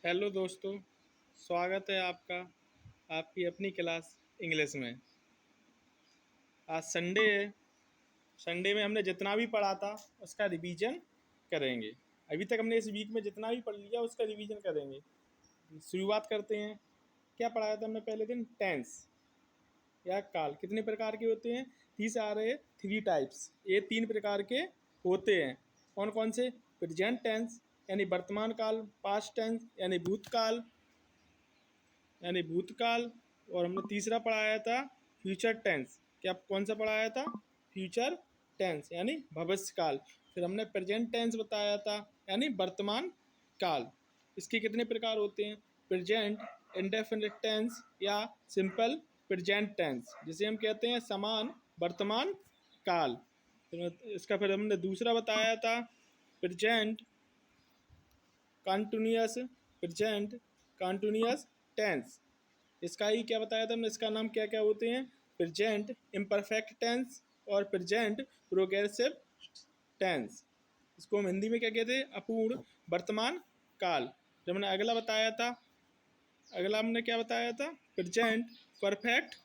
Hello दोस्तों, स्वागत है आपका आपकी अपनी क्लास इंग्लिश में। आज संडे है। संडे में हमने जितना भी पढ़ा था उसका रिवीजन करेंगे। अभी तक हमने इस वीक में जितना भी पढ़ लिया उसका रिवीजन करेंगे। शुरुआत करते हैं। क्या पढ़ाया था हमने पहले दिन? टेंस या काल कितने प्रकार के होते हैं? तीस आ रहे, थ्री टाइप्स। ये तीन प्रकार के होते हैं। कौन कौन से? प्रेजेंट टेंस यानी वर्तमान काल, पास्ट टेंस यानी भूतकाल, और हमने तीसरा पढ़ाया था फ्यूचर टेंस। क्या कौन सा पढ़ाया था? फ्यूचर टेंस यानी भविष्य काल। फिर हमने प्रेजेंट टेंस बताया था यानी वर्तमान काल। इसके कितने प्रकार होते हैं? प्रेजेंट इंडेफिनिट टेंस या सिंपल प्रेजेंट टेंस, जिसे हम कहते हैं समान वर्तमान काल। फिर हमने दूसरा बताया था present continuous present continuous tense. इसका ही क्या बताया था हमने? इसका नाम क्या क्या होते हैं? प्रेजेंट इम्परफेक्ट टेंस और प्रेजेंट प्रोग्रेसिव टेंस। इसको हम हिंदी में क्या कहते हैं? अपूर्ण वर्तमान काल। जब हमने अगला हमने क्या बताया था? Present perfect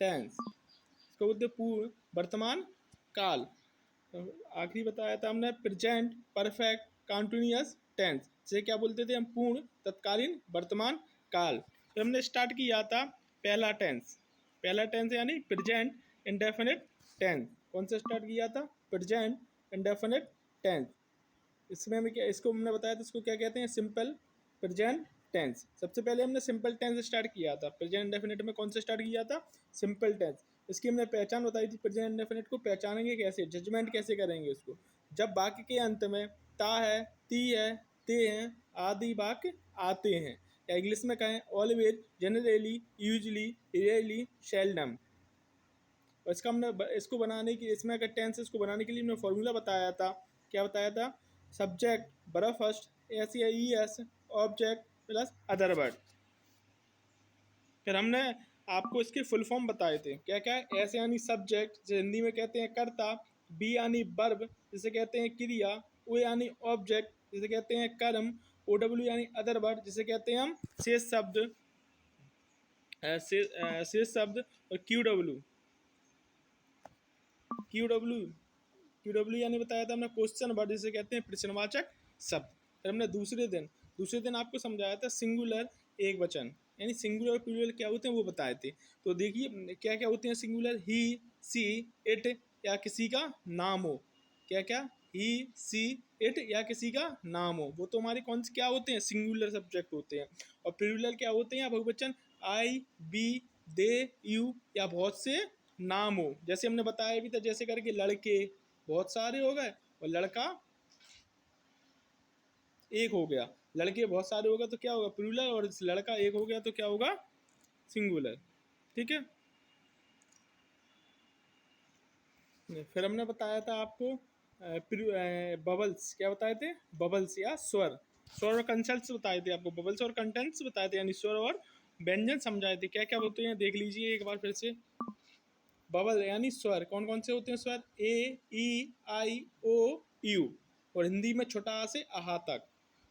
tense. इसको बोलते पूर्ण वर्तमान काल। तो आखिरी बताया था हमने प्रेजेंट परफेक्ट कंटिन्यूअस टेंस, जिसे क्या बोलते थे हम? पूर्ण तत्कालीन वर्तमान काल। फिर हमने स्टार्ट किया था पहला टेंस यानी प्रेजेंट इंडेफिनिट टेंस। कौन सा स्टार्ट किया था? Present indefinite tense. इसमें हमें क्या, इसको हमने बताया था, इसको क्या कहते हैं? Simple present tense. सबसे पहले हमने सिंपल टेंस स्टार्ट किया था। प्रेजेंट इंडेफिनिट में कौन सा स्टार्ट किया था? Simple tense. इसकी हमने पहचान बताई थी। प्रेजेंट इंडेफिनिट को पहचानेंगे कैसे, जजमेंट कैसे करेंगे उसको? जब वाक्य के अंत में ता है, ती है, ते हैं आदि वाक्य आते हैं, या इंग्लिश में कहें always, generally, usually, rarely, seldom. और इसको बनाने की, इसमें अगर टेंस इसको बनाने के लिए हमने फॉर्मूला बताया था। क्या बताया था? सब्जेक्ट बड़ा फर्स्ट, एस या E S, object plus other word. फिर हमने आपको इसके फुल फॉर्म बताए थे। क्या क्या? एस यानी सब्जेक्ट, जिसे हिंदी में कहते हैं कर्ता। बी यानी वर्ब, जिसे कहते हैं क्रिया। ओ यानी ऑब्जेक्ट, जिसे कहते हैं कर्म। ओ डब्ल्यू यानी अदर वर्ड, जिसे कहते हैं हम शेष शब्द। शेष शब्द। और क्यू डब्ल्यू यानी बताया था हमने क्वेश्चन वर्ड, जिसे कहते हैं प्रश्नवाचक शब्द। फिर हमने दूसरे दिन आपको समझाया था सिंगुलर एक वचन यानी सिंगुलर और प्लूरल क्या होते हैं वो बताए थे। तो देखिए क्या क्या होते हैं सिंगुलर? ही, सी, इट, या किसी का नाम हो। क्या क्या? ही, सी, इट या किसी का नाम हो, वो तो हमारे कौन से क्या होते हैं? सिंगुलर सब्जेक्ट होते हैं। और प्लूरल क्या होते हैं? बहुवचन आई, बी, दे, यू, या बहुत से नाम हो। जैसे हमने बताया भी था, जैसे करके लड़के बहुत सारे हो गए और लड़का एक हो गया। लड़के बहुत सारे हो गए तो क्या होगा? प्लूरल। और लड़का एक हो गया तो क्या होगा? सिंगुलर। ठीक है। फिर हमने बताया था आपको बबल्स। क्या बताए थे? बबल्स या स्वर। स्वर और कंसेंट्स बताए थे आपको। बबल्स और कंटेंट्स बताए थे, यानी स्वर और व्यंजन समझाए थे। क्या क्या होते हैं देख लीजिए एक बार फिर से। बबल यानी स्वर। कौन कौन से होते हैं स्वर? ए, ई, आई, ओ, यू। और हिंदी में छोटा आ से आहा तक।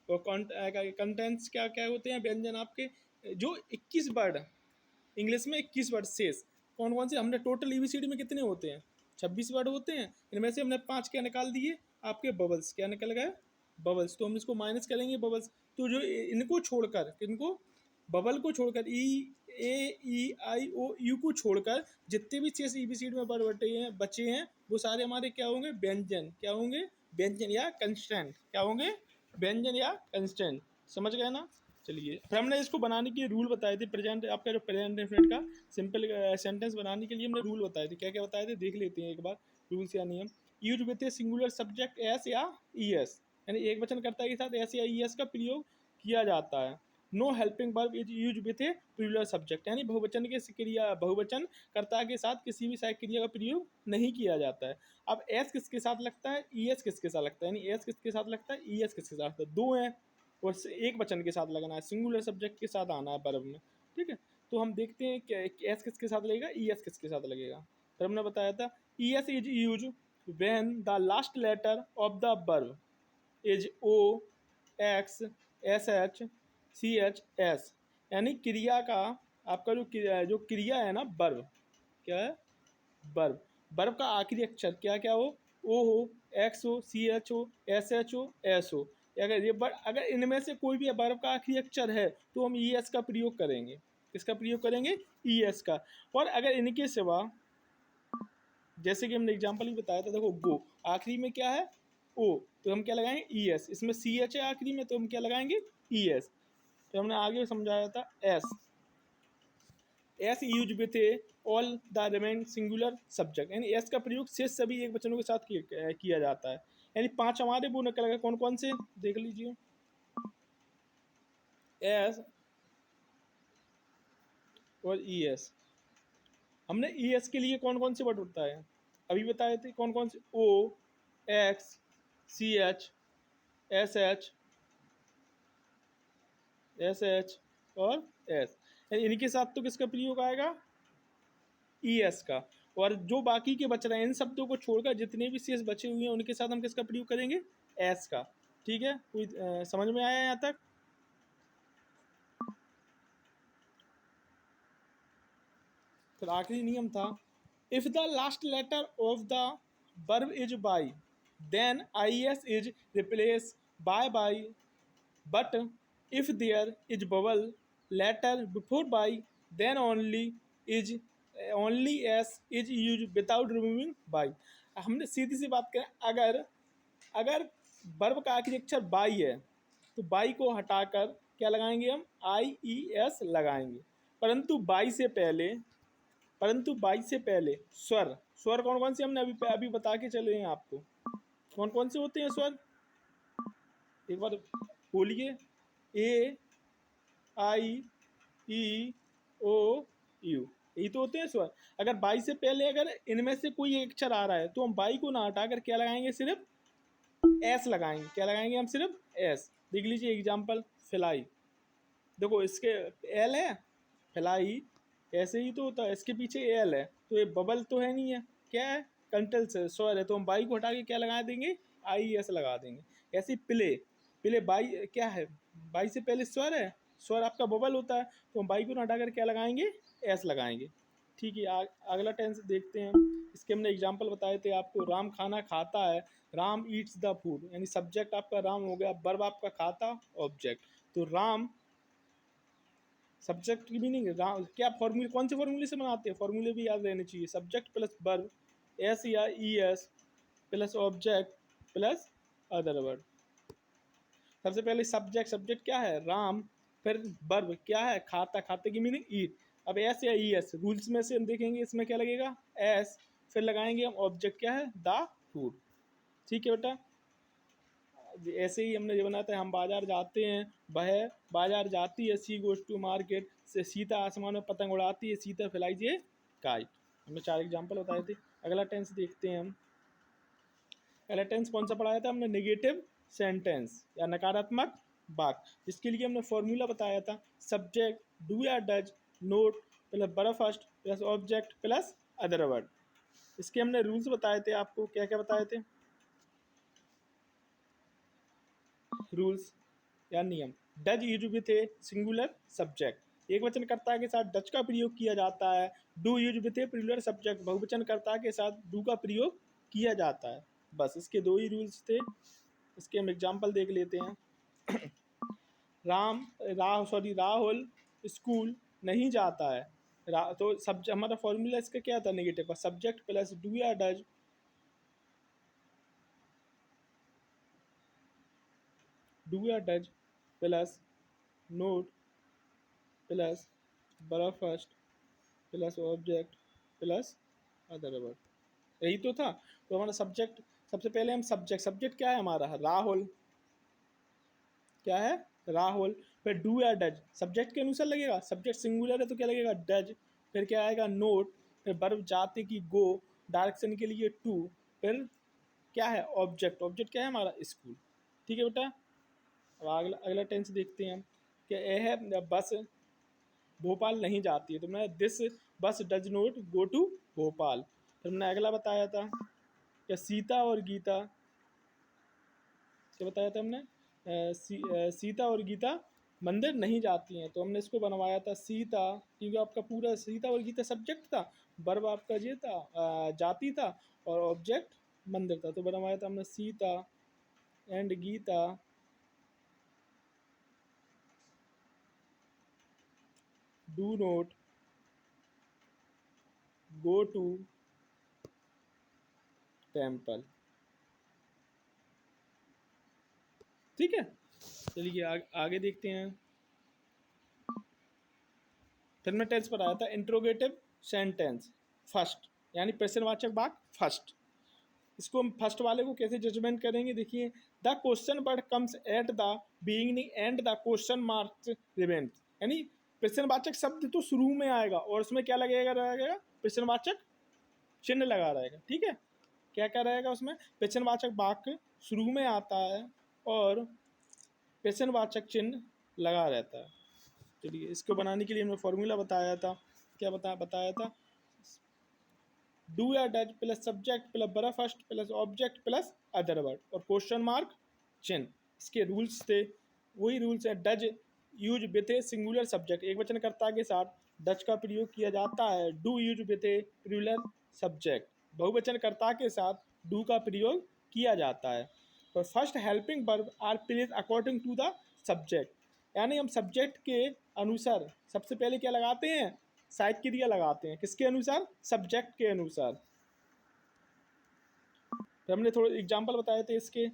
और कंटेंट्स क्या क्या होते हैं? व्यंजन आपके जो 21 वर्ड, इंग्लिश में 21 वर्ड शेष। कौन कौन से? हमने टोटल ईबीसीडी में कितने होते हैं? 26 वर्ड होते हैं। इनमें से हमने 5 क्या निकाल दिए? आपके बबल्स। क्या निकल गए? बबल्स। तो हम इसको माइनस करेंगे बबल्स। तो जो इनको छोड़कर, किनको? बबल को छोड़कर, ई आई ओ यू को छोड़कर जितने भी शेष ईबीसीडी में वर्ड बचे हैं वो सारे हमारे क्या होंगे? व्यंजन। क्या होंगे? व्यंजन या कंस्टेंट। क्या होंगे? व्यंजन या कंस्टेंट। समझ गए ना? चलिए, फिर हमने इसको बनाने के रूल बताए थे। प्रेजेंट आपका जो प्रेजेंट डेफिनेट का सिंपल सेंटेंस बनाने के लिए हमने रूल बताए थे। क्या क्या बताए थे देख लेते हैं एक बार, रूल्स या नियम। Use with a singular subject S या ई एस, यानी एक वचन कर्ता के साथ एस या ई एस का प्रयोग किया जाता है। No helping verb is use with a plural subject, यानी बहुवचन कर्ता के साथ किसी भी सहायक क्रिया का प्रयोग नहीं किया जाता है। अब एस किसके साथ लगता है? ई एस किसके साथ लगता है? यानी एस किसके साथ लगता है? ई एस किसके साथ लगता है? दो हैं और एक वचन के साथ लगना है, सिंगुलर सब्जेक्ट के साथ आना है वर्ब में। ठीक है। तो हम देखते हैं कि एस किसके साथ लगेगा, ई एस किसके साथ लगेगा। फिर हमने बताया था E S is use when the last letter of the verb is O, X, S H, CHS, यानी क्रिया का आपका जो क्रिया है ना, वर्ब, क्या है, वर्ब, वर्ब का आखिरी अक्षर क्या क्या हो, O X हो, CH हो, SH हो, S हो। अगर ये अगर इनमें से कोई भी वर्ब का आखिरी अक्षर है तो हम ES का प्रयोग करेंगे। किसका प्रयोग करेंगे? ES का। और अगर इनके सिवा, जैसे कि हमने एग्जाम्पल ही बताया था, देखो गो आखिरी में क्या है, O, तो हम क्या लगाएंगे? ES। इसमें CH है आखिरी में, तो हम क्या लगाएंगे? ES। तो हमने आगे समझाया था S use with A all the remain singular subject, यानी एस का प्रयोग शेष सभी एक वचनों के साथ किया जाता है। यानी 5 हमारे वो निकल गए, कौन कौन से देख लीजिए। एस और ई एस। हमने ई एस के लिए कौन कौन से वर्ड होता है अभी बताए थे, कौन कौन से? O X CH SH और S। इनके साथ तो किसका प्रयोग आएगा? ES का। और जो बाकी के बच रहे हैं इन शब्दों को छोड़कर जितने भी शेष बचे हुए हैं उनके साथ हम किसका प्रयोग करेंगे? S का। ठीक है, कोई समझ में आया यहाँ तक? फिर आखिरी नियम था, if the last letter of the verb is Y then IS is replace by but if there is vowel letter before Y then only S is use without removing Y. हमने सीधी सी बात करें, अगर अगर वर्ब का आखिरी अक्षर by है तो बाई को हटाकर क्या लगाएंगे हम? IES लगाएंगे। परंतु बाई से पहले स्वर, स्वर कौन कौन से हमने अभी बता के चले हैं आपको, कौन कौन से होते हैं स्वर? एक बार बोलिए। A I E O U, यही तो होते हैं स्वर। अगर बाई से पहले अगर इनमें से कोई एक अक्षर आ रहा है तो हम बाई को ना हटाकर क्या लगाएंगे? सिर्फ S लगाएंगे। क्या लगाएंगे हम? सिर्फ S। देख लीजिए एग्जाम्पल, फ्लाई, देखो इसके L है, फ्लाई ऐसे ही तो होता है, इसके पीछे L है, तो ये बबल तो है नहीं है, क्या है? कंटल से स्वर है, तो हम बाई को हटा के क्या लगा देंगे? IES लगा देंगे। ऐसे प्ले, प्ले बाई क्या है? बाई से पहले स्वर है, स्वर आपका बबल होता है, तो हम बाई को हटाकर क्या लगाएंगे? S लगाएंगे। ठीक है, अगला टेंस देखते हैं। इसके हमने एग्जाम्पल बताए थे आपको, राम खाना खाता है, राम ईट्स द फूड, यानी सब्जेक्ट आपका राम हो गया, वर्ब आपका खाता, ऑब्जेक्ट। तो राम सब्जेक्ट की मीनिंग, क्या फॉर्मूले, कौन से फॉर्मूले से बनाते हैं? फॉर्मूले भी याद रहने चाहिए। सब्जेक्ट प्लस वर्ब, S या ES plus object plus other word. सबसे पहले सब्जेक्ट, सब्जेक्ट क्या है? राम, फिर वर्ब क्या है? खाता, खाते की मीनिंग ईट। अब S या ES रूल्स में से हम देखेंगे, इसमें क्या लगेगा? S, फिर लगाएंगे हम ऑब्जेक्ट क्या है? The food. ठीक है बेटा, ऐसे ही हमने ये बनाया था, हम बाजार जाते हैं, वह बाजार जाती है, सी गोज टू मार्केट, से सीता आसमान में पतंग उड़ाती है, सीता फैलाइज ये काइट। हमने 4 एग्जाम्पल बताए थे। अगला टेंस देखते हैं हम। अगला टेंस कौन सा पढ़ाया था हमने? नेगेटिव सेंटेंस या नकारात्मक वाक्य, जिसके लिए हमने फॉर्मूला बताया था, सब्जेक्ट डू या does, note plus verb first plus object plus other word. इसके हमने रूल्स बताए थे आपको, क्या क्या बताए थे रूल्स या नियम? Does use with a singular subject, एक वचनकर्ता के साथ डज का प्रयोग किया जाता है। Do use with a plural subject, बहुवचनकर्ता के साथ डू का प्रयोग किया जाता है। बस इसके 2 ही रूल्स थे। इसके हम एग्जाम्पल देख लेते हैं। राहुल स्कूल नहीं जाता है। तो हमारा फॉर्मूला इसका क्या था? नेगेटिव का, सब्जेक्ट प्लस डू या डज, डू या does plus note plus verb first plus object plus other word, यही तो था। तो हमारा सब्जेक्ट, सबसे पहले हम सब्जेक्ट, सब्जेक्ट क्या है हमारा? राहुल, क्या है? राहुल। फिर डू या डज, सब्जेक्ट के अनुसार लगेगा, सब्जेक्ट सिंगुलर है तो क्या लगेगा? डज। फिर क्या आएगा? नोट। फिर वर्ब जाते की गो, डायरेक्शन के लिए टू। फिर क्या है? ऑब्जेक्ट, ऑब्जेक्ट क्या है हमारा? स्कूल। ठीक है बेटा, अब अगला अगला टेंस देखते हैं हम। क्या यह बस भोपाल नहीं जाती है, तो मैं this bus does not go to Bhopal. फिर हमने अगला बताया था, क्या सीता और गीता, क्या बताया था हमने? सीता और गीता मंदिर नहीं जाती हैं। तो हमने इसको बनवाया था सीता, क्योंकि आपका पूरा सीता और गीता सब्जेक्ट था, वर्ब आपका ये था जाति था, और ऑब्जेक्ट मंदिर था। तो बनवाया था हमने Sita and Gita do not go to temple. ठीक है, चलिए आगे देखते हैं। फिर मैं टेंस पर आया था, इंट्रोगेटिव सेंटेंस फर्स्ट, यानी प्रश्नवाचक वाक्य फर्स्ट। इसको हम फर्स्ट वाले को कैसे जजमेंट करेंगे, देखिए, the question word comes at the beginning and the question mark remains, यानी प्रश्नवाचक शब्द तो शुरू में आएगा और उसमें क्या लगेगा रहेगा, प्रश्नवाचक चिन्ह लगा रहेगा। ठीक है, क्या क्या रहेगा उसमें, प्रश्नवाचक वाक्य शुरू में आता है और प्रश्नवाचक चिन्ह लगा रहता है। चलिए, इसको बनाने के लिए हमने फॉर्मूला बताया था, क्या बताया था, डू या डज प्लस सब्जेक्ट प्लस बड़ा first plus object plus other word और क्वेश्चन मार्क चिन्ह। इसके रूल्स थे, वही रूल्स है, does use with a singular subject, एक वचनकर्ता के साथ डज का प्रयोग किया जाता है। Do use with a plural subject, बहुवचनकर्ता के साथ डू का प्रयोग किया जाता है। और first helping verb are place according to the subject, यानी हम सब्जेक्ट के अनुसार सबसे पहले क्या लगाते हैं, सहायक क्रिया लगाते हैं, किसके अनुसार, सब्जेक्ट के अनुसार। तो हमने थोड़े एग्जांपल बताए थे इसके,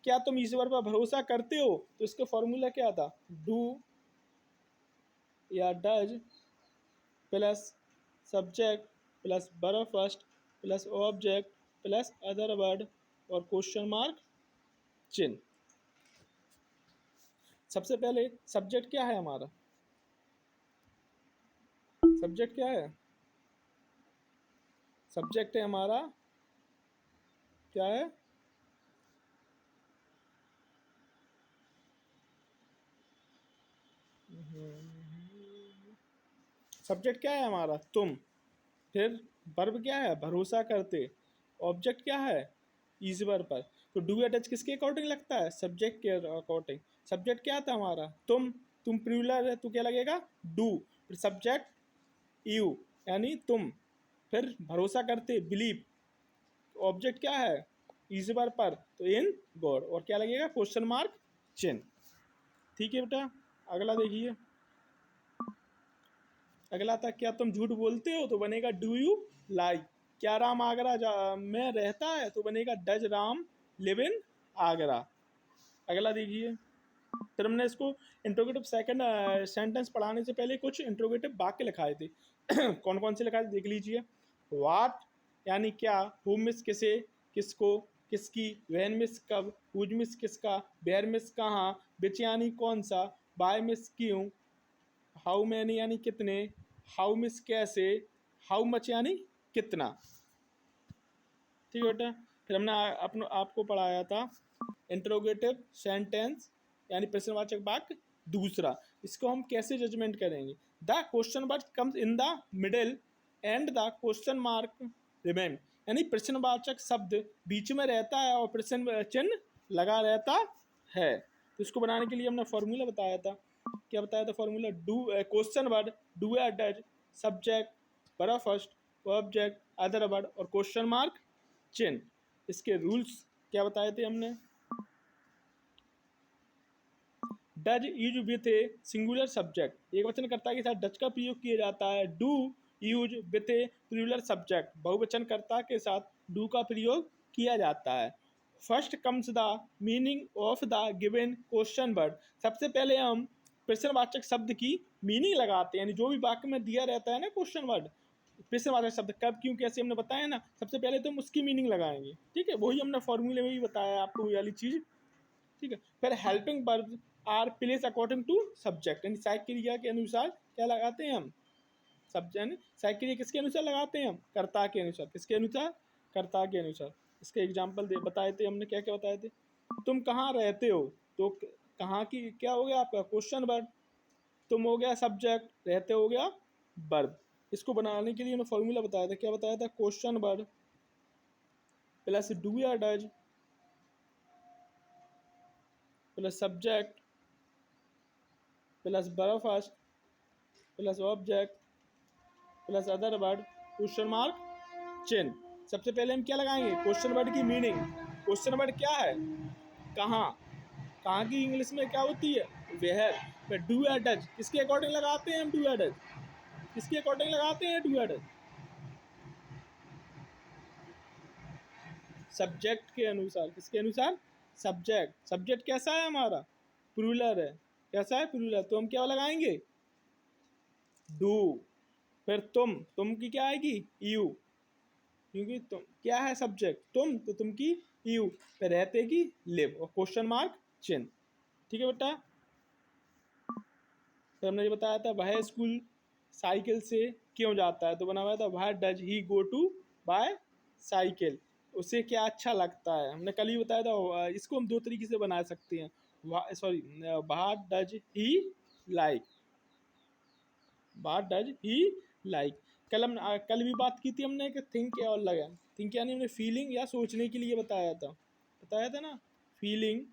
क्या तुम ईश्वर पर भरोसा करते हो, तो इसका फॉर्मूला क्या था, डू या does plus subject plus verb first plus object plus other word और क्वेश्चन मार्क चिन्ह। सबसे पहले सब्जेक्ट क्या है हमारा, सब्जेक्ट क्या है, सब्जेक्ट है हमारा, क्या है, सब्जेक्ट क्या है हमारा, तुम। फिर वर्ब क्या है, भरोसा करते। ऑब्जेक्ट क्या है, ईश्वर पर। तो डू या डज किसके अकॉर्डिंग लगता है, सब्जेक्ट के अकॉर्डिंग। सब्जेक्ट क्या था हमारा, तुम प्लूरल है तो क्या लगेगा, डू। फिर सब्जेक्ट यू, यानी तुम। फिर भरोसा करते, बिलीव। ऑब्जेक्ट क्या है, ईश्वर पर, तो इन गॉड, और क्या लगेगा, क्वेश्चन मार्क चिन्ह। ठीक है बेटा, अगला देखिए। अगला था, क्या तुम झूठ बोलते हो, तो बनेगा डू यू लाई। क्या राम आगरा में रहता है, तो बनेगा does Ram live in Agra. अगला देखिए, फिर हमने इसको इंट्रोगेटिव सेकंड सेंटेंस पढ़ाने से पहले कुछ इंट्रोगेटिव वाक्य लिखाए थे। कौन कौन से लिखाए थे देख लीजिए। वाट यानी क्या, हु मिस किसे, किसको, किसकी, वैन मिस कब, हुज मिस किसका, वेयर मिस कहाँ, विच यानी कौन सा, बाय मिस क्यों, हाउ मैनी यानी कितने, हाउ मिस कैसे, हाउ मच यानी कितना। ठीक है बेटा, फिर हमने आपको पढ़ाया था इंट्रोगेटिव सेंटेंस यानी प्रश्नवाचक वाक्य दूसरा। इसको हम कैसे जजमेंट करेंगे, the question word comes in the middle and the question mark remain, यानी प्रश्नवाचक शब्द बीच में रहता है और प्रश्न चिन्ह लगा रहता है। तो इसको बनाने के लिए हमने फॉर्मूला बताया था, क्या बताया था formula, do question word do या डज सब्जेक्ट बड़ा फर्स्ट ऑब्जेक्ट अदर वर्ड और क्वेश्चन मार्क चिन्ह। इसके रूल्स क्या बताए थे हमने, does use with a singular subject, एक वचनकर्ता के साथ डज का प्रयोग किया जाता है। Do use with a plural subject, बहुवचनकर्ता के साथ डू का प्रयोग किया जाता है। First comes the meaning of the given question word, सबसे पहले हम प्रश्नवाचक शब्द की मीनिंग लगाते हैं, यानी जो भी वाक्य में दिया रहता है ना क्वेश्चन वर्ड, प्रश्नवाचक शब्द कब क्यों कैसे हमने बताया ना, सबसे पहले तो हम उसकी मीनिंग लगाएंगे। ठीक है, वही हमने फॉर्मूले में भी बताया आपको वही वाली चीज़। ठीक है, फिर helping verb are place according to subject, यानी सहायक क्रिया के अनुसार क्या लगाते हैं हम, सब्जेक्ट, यानी सहायक क्रिया किसके अनुसार लगाते हैं हम, कर्ता के अनुसार, किसके अनुसार, कर्ता के अनुसार। इसके एग्जाम्पल दे बताए थे हमने, क्या क्या बताए थे, तुम कहाँ रहते हो, तो कहाँ की क्या हो गया आपका क्वेश्चन वर्ड, तुम हो गया सब्जेक्ट, रहते हो गया वर्ब। इसको बनाने के लिए हमने फॉर्मूला बताया था, क्या बताया था, क्वेश्चन वर्ड प्लस डू या does plus subject plus verb first plus object plus other word question mark चिन्ह। सबसे पहले हम क्या लगाएंगे, क्वेश्चन वर्ड की मीनिंग। क्वेश्चन वर्ड क्या है, कहाँ, कहाँ की इंग्लिश में क्या होती है, वेयर। डू या डज किसके अकॉर्डिंग लगाते हैं हम, डू या डज किसके अकॉर्डिंग लगाते हैं, डू या डज सब्जेक्ट के अनुसार। किसके अनुसार, सब्जेक्ट। सब्जेक्ट कैसा है हमारा, प्लूरल है। कैसा है, प्लूरल। तो हम क्या लगाएंगे, डू। फिर तुम की क्या आएगी, यू, क्योंकि तुम क्या है सब्जेक्ट, तुम, तो तुम की यू। फिर रहते की लिव और क्वेश्चन मार्क चिन्ह। ठीक है बेटा। फिर हमने ये बताया था वह स्कूल साइकिल से क्यों जाता है, तो बना हुआ था वह does he go to by cycle, उसे क्या अच्छा लगता है। हमने कल ही बताया था, इसको हम दो तरीके से बना सकते हैं, सॉरी, वह डज ही लाइक, वह डज ही लाइक। कल भी बात की थी हमने कि थिंक और लगा, थिंक यानी हमने फीलिंग या सोचने के लिए बताया था ना, फीलिंग,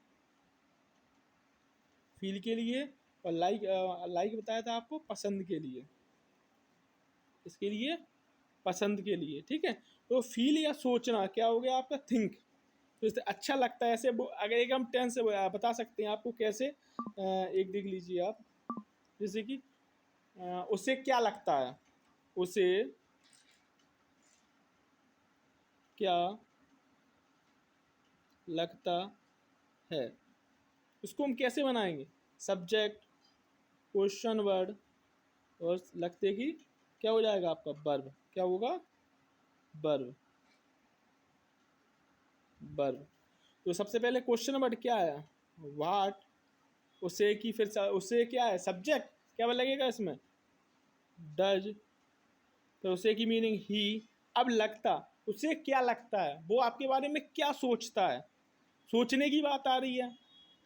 फील के लिए, और लाइक बताया था आपको पसंद के लिए, इसके लिए पसंद के लिए। ठीक है, तो फील या सोचना क्या हो गया आपका, थिंक। तो इससे अच्छा लगता है, ऐसे अगर एक हम टेंस से बता सकते हैं आपको कैसे, एक देख लीजिए आप, जैसे कि उसे क्या लगता है, उसे क्या लगता है, उसको हम कैसे बनाएंगे, सब्जेक्ट, क्वेश्चन वर्ड, और लगते ही क्या हो जाएगा आपका, वर्ब। क्या होगा, वर्ब, वर्ब। तो सबसे पहले क्वेश्चन वर्ड क्या है, व्हाट, उसे की, फिर उसे क्या है, सब्जेक्ट, क्या लगेगा इसमें, डज, फिर उसे की मीनिंग ही। अब लगता, उसे क्या लगता है, वो आपके बारे में क्या सोचता है, सोचने की बात आ रही है।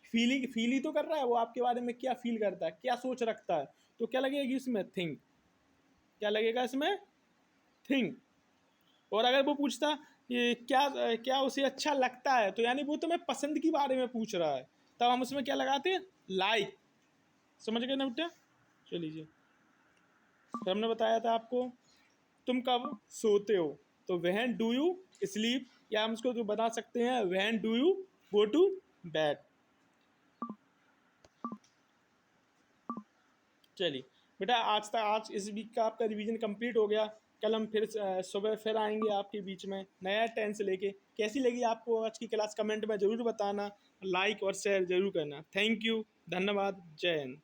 फीलिंग, फील ही तो कर रहा है वो आपके बारे में, क्या फील करता है, क्या सोच रखता है, तो क्या लगेगी इसमें, थिंक। क्या लगेगा इसमें, थिंक। और अगर वो पूछता ये क्या क्या उसे अच्छा लगता है, तो यानी वो तुम्हें पसंद के बारे में पूछ रहा है, तब हम उसमें क्या लगाते हैं, लाइक। समझ गए ना बेटा। चलिए, फिर हमने बताया था आपको तुम कब सोते हो, तो व्हेन डू यू स्लीप, या हम उसको तो बता सकते हैं when do you go to bed. चलिए बेटा, आज इस वीक का आपका रिवीजन कंप्लीट हो गया। कल हम फिर सुबह फिर आएंगे आपके बीच में नया टेंस लेके। कैसी लगी आपको आज की क्लास, कमेंट में ज़रूर बताना, लाइक और शेयर ज़रूर करना। थैंक यू, धन्यवाद, जय हिंद।